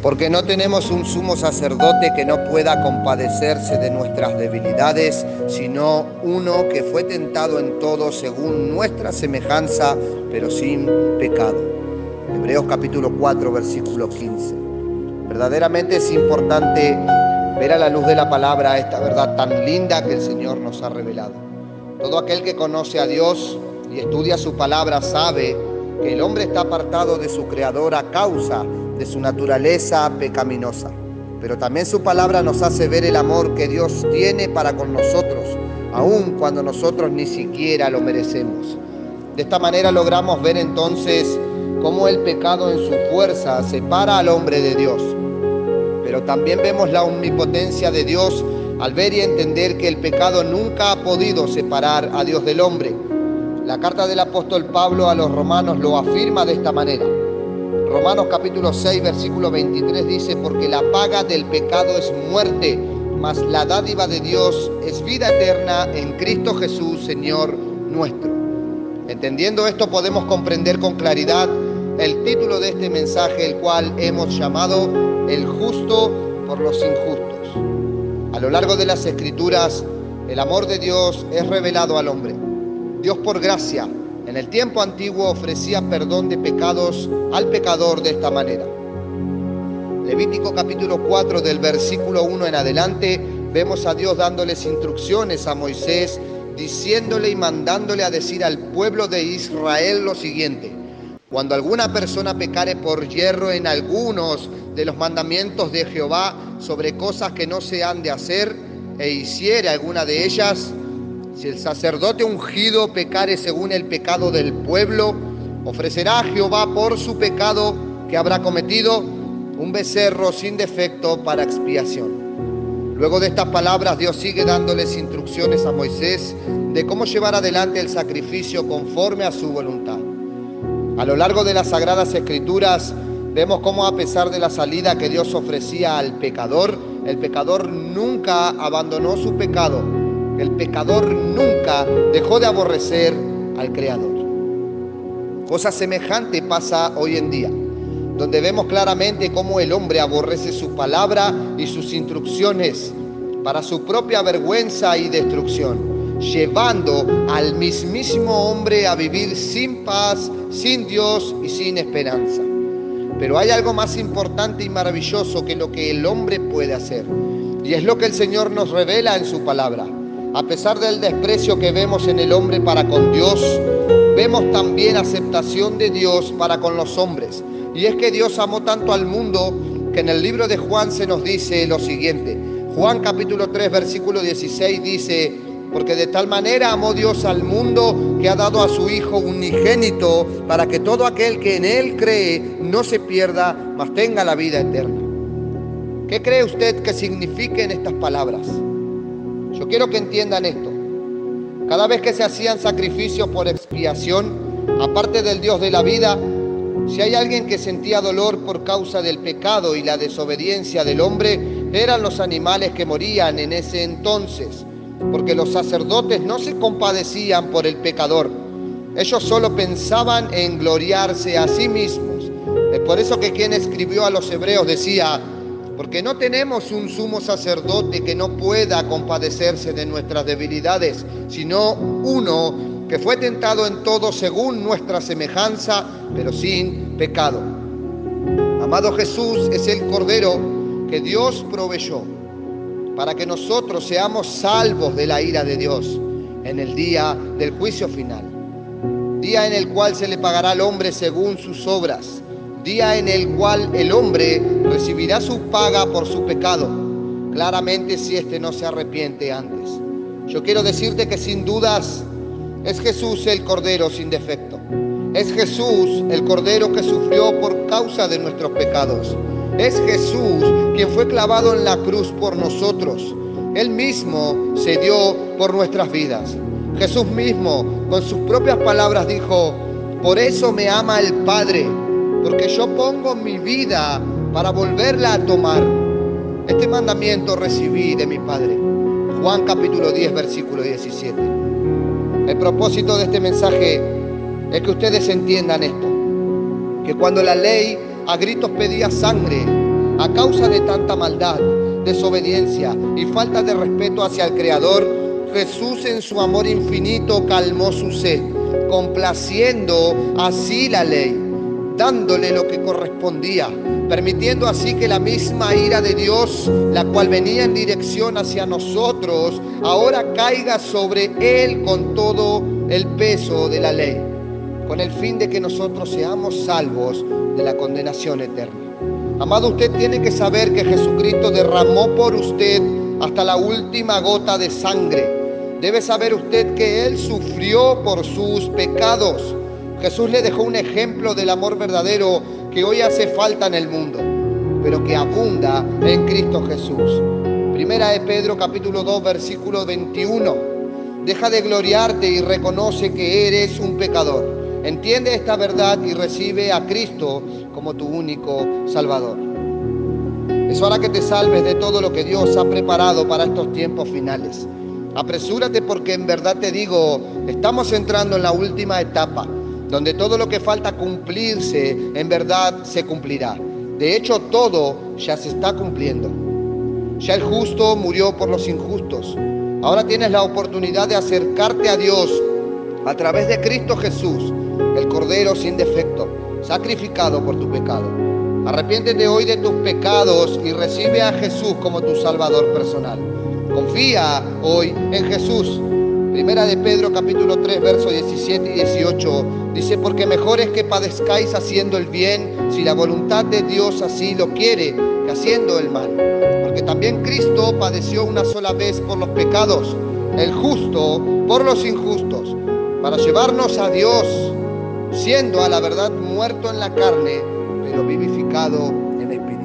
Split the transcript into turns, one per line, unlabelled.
Porque no tenemos un sumo sacerdote que no pueda compadecerse de nuestras debilidades, sino uno que fue tentado en todo según nuestra semejanza, pero sin pecado. Hebreos capítulo 4, versículo 15. Verdaderamente es importante ver a la luz de la palabra esta verdad tan linda que el Señor nos ha revelado. Todo aquel que conoce a Dios y estudia su palabra sabe que el hombre está apartado de su Creador a causa de su naturaleza pecaminosa. Pero también su palabra nos hace ver el amor que Dios tiene para con nosotros, aun cuando nosotros ni siquiera lo merecemos. De esta manera logramos ver entonces cómo el pecado en su fuerza separa al hombre de Dios. Pero también vemos la omnipotencia de Dios al ver y entender que el pecado nunca ha podido separar a Dios del hombre. La carta del apóstol Pablo a los romanos lo afirma de esta manera. Romanos capítulo 6, versículo 23 dice: porque la paga del pecado es muerte, mas la dádiva de Dios es vida eterna en Cristo Jesús, Señor nuestro. Entendiendo esto, podemos comprender con claridad el título de este mensaje, el cual hemos llamado El justo por los injustos. A lo largo de las Escrituras, el amor de Dios es revelado al hombre. Dios, por gracia, en el tiempo antiguo ofrecía perdón de pecados al pecador de esta manera. Levítico capítulo 4, del versículo 1 en adelante, vemos a Dios dándoles instrucciones a Moisés, diciéndole y mandándole a decir al pueblo de Israel lo siguiente: cuando alguna persona pecare por yerro en algunos de los mandamientos de Jehová sobre cosas que no se han de hacer, e hiciere alguna de ellas, si el sacerdote ungido pecare según el pecado del pueblo, ofrecerá a Jehová por su pecado que habrá cometido un becerro sin defecto para expiación. Luego de estas palabras, Dios sigue dándoles instrucciones a Moisés de cómo llevar adelante el sacrificio conforme a su voluntad. A lo largo de las Sagradas Escrituras vemos cómo, a pesar de la salida que Dios ofrecía al pecador, el pecador nunca abandonó su pecado. El pecador nunca dejó de aborrecer al Creador. Cosa semejante pasa hoy en día, donde vemos claramente cómo el hombre aborrece su palabra y sus instrucciones para su propia vergüenza y destrucción, llevando al mismísimo hombre a vivir sin paz, sin Dios y sin esperanza. Pero hay algo más importante y maravilloso que lo que el hombre puede hacer, y es lo que el Señor nos revela en su palabra. A pesar del desprecio que vemos en el hombre para con Dios, vemos también aceptación de Dios para con los hombres. Y es que Dios amó tanto al mundo que en el libro de Juan se nos dice lo siguiente. Juan capítulo 3, versículo 16 dice: porque de tal manera amó Dios al mundo que ha dado a su Hijo unigénito, para que todo aquel que en Él cree no se pierda, mas tenga la vida eterna. ¿Qué cree usted que signifiquen estas palabras? Yo quiero que entiendan esto. Cada vez que se hacían sacrificios por expiación, aparte del Dios de la vida, si hay alguien que sentía dolor por causa del pecado y la desobediencia del hombre, eran los animales que morían en ese entonces, porque los sacerdotes no se compadecían por el pecador. Ellos solo pensaban en gloriarse a sí mismos. Es por eso que quien escribió a los Hebreos decía: porque no tenemos un sumo sacerdote que no pueda compadecerse de nuestras debilidades, sino uno que fue tentado en todo según nuestra semejanza, pero sin pecado. Amado, Jesús es el Cordero que Dios proveyó para que nosotros seamos salvos de la ira de Dios en el día del juicio final. Día en el cual se le pagará al hombre según sus obras. Día en el cual el hombre recibirá su paga por su pecado, claramente si éste no se arrepiente antes. Yo quiero decirte que sin dudas es Jesús el Cordero sin defecto. Es Jesús el Cordero que sufrió por causa de nuestros pecados. Es Jesús quien fue clavado en la cruz por nosotros. Él mismo se dio por nuestras vidas. Jesús mismo, con sus propias palabras, dijo: por eso me ama el Padre, porque yo pongo mi vida para volverla a tomar. Este mandamiento recibí de mi Padre. Juan capítulo 10, versículo 17. El propósito de este mensaje es que ustedes entiendan esto, que cuando la ley a gritos pedía sangre a causa de tanta maldad, desobediencia y falta de respeto hacia el Creador, Jesús en su amor infinito calmó su sed, complaciendo así la ley, dándole lo que correspondía, permitiendo así que la misma ira de Dios, la cual venía en dirección hacia nosotros, ahora caiga sobre Él con todo el peso de la ley, con el fin de que nosotros seamos salvos de la condenación eterna. Amado, usted tiene que saber que Jesucristo derramó por usted hasta la última gota de sangre. Debe saber usted que Él sufrió por sus pecados. Jesús le dejó un ejemplo del amor verdadero que hoy hace falta en el mundo, pero que abunda en Cristo Jesús. Primera de Pedro capítulo 2 versículo 21. Deja de gloriarte y reconoce que eres un pecador. Entiende esta verdad y recibe a Cristo como tu único Salvador. Es hora que te salves de todo lo que Dios ha preparado para estos tiempos finales. Apresúrate porque en verdad te digo, estamos entrando en la última etapa, donde todo lo que falta cumplirse, en verdad se cumplirá. De hecho, todo ya se está cumpliendo. Ya el justo murió por los injustos. Ahora tienes la oportunidad de acercarte a Dios a través de Cristo Jesús, el Cordero sin defecto, sacrificado por tu pecado. Arrepiéntete hoy de tus pecados y recibe a Jesús como tu Salvador personal. Confía hoy en Jesús. Primera de Pedro capítulo 3 versos 17 y 18 dice: porque mejor es que padezcáis haciendo el bien, si la voluntad de Dios así lo quiere, que haciendo el mal. Porque también Cristo padeció una sola vez por los pecados, el justo por los injustos, para llevarnos a Dios, siendo a la verdad muerto en la carne, pero vivificado en espíritu.